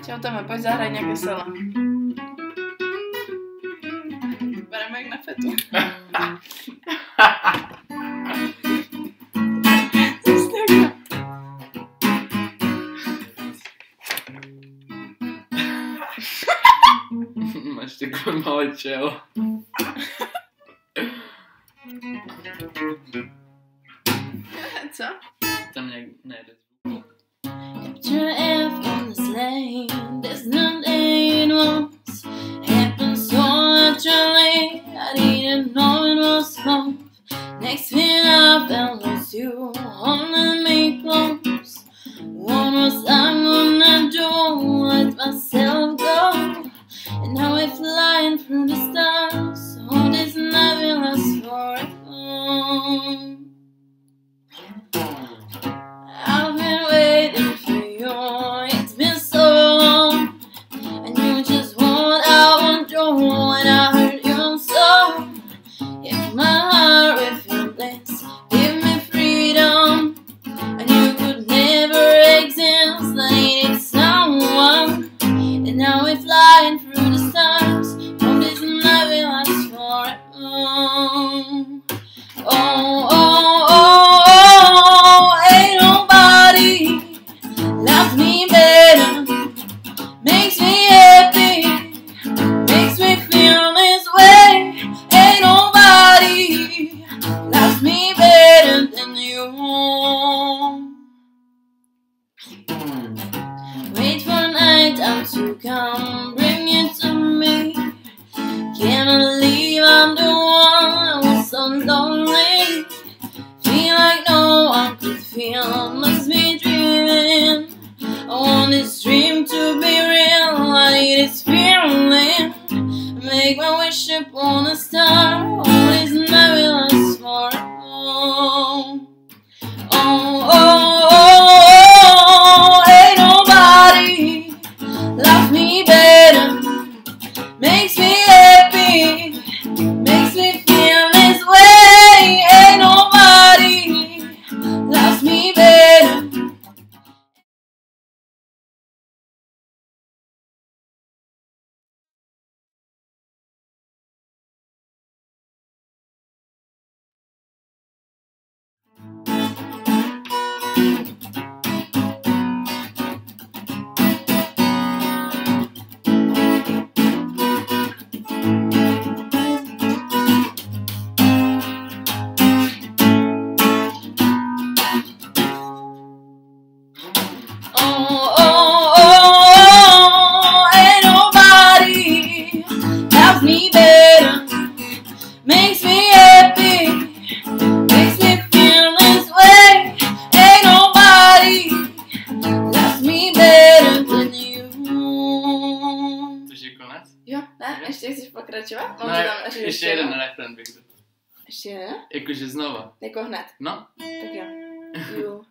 Čau Tome, pojď zahrát nějaké solo. Bereme jak na fetu. Máš takový malý čelo. Co? Tam nějak nejde. Picture air from this lane. There's nothing once happened so naturally. I didn't know it was love. Next thing I felt was you holding me close. What was I gonna do? Let myself go. And now we're flying through the stars. Oh, this night will last forever. I've been waiting for you, it's been so long. I knew just what I would do when I heard your song. If my heart refilled, give me freedom. And you could never exist, I needed someone. And now we're flying through the stars. Oh, this night will last forever. Oh, oh, oh, oh, ain't nobody loves me better, makes me happy, makes me feel this way. Ain't nobody loves me better than you. Wait for night time to come, bring it to me. Can't believe I'm the one who's so lonely. Feel like no one could feel, must be dreaming. I want this dream to be real, I need this feeling. Make my wish upon a star, always night will last forever. Oh, oh, oh, oh, ain't nobody loves me better, makes me happy, makes me feel this way. Ain't nobody loves me better. Oh, oh, oh, ain't nobody loves me better, makes me happy, makes me feel this way. Ain't nobody loves me better than you. Což je konec? Jo, ne? Ještě chceš pokračovat? Mám Ne, to tam říct ještě jeden refren bych řekl. Ještě jeden? Jakože znova. Jako hned. No. Tak jo. You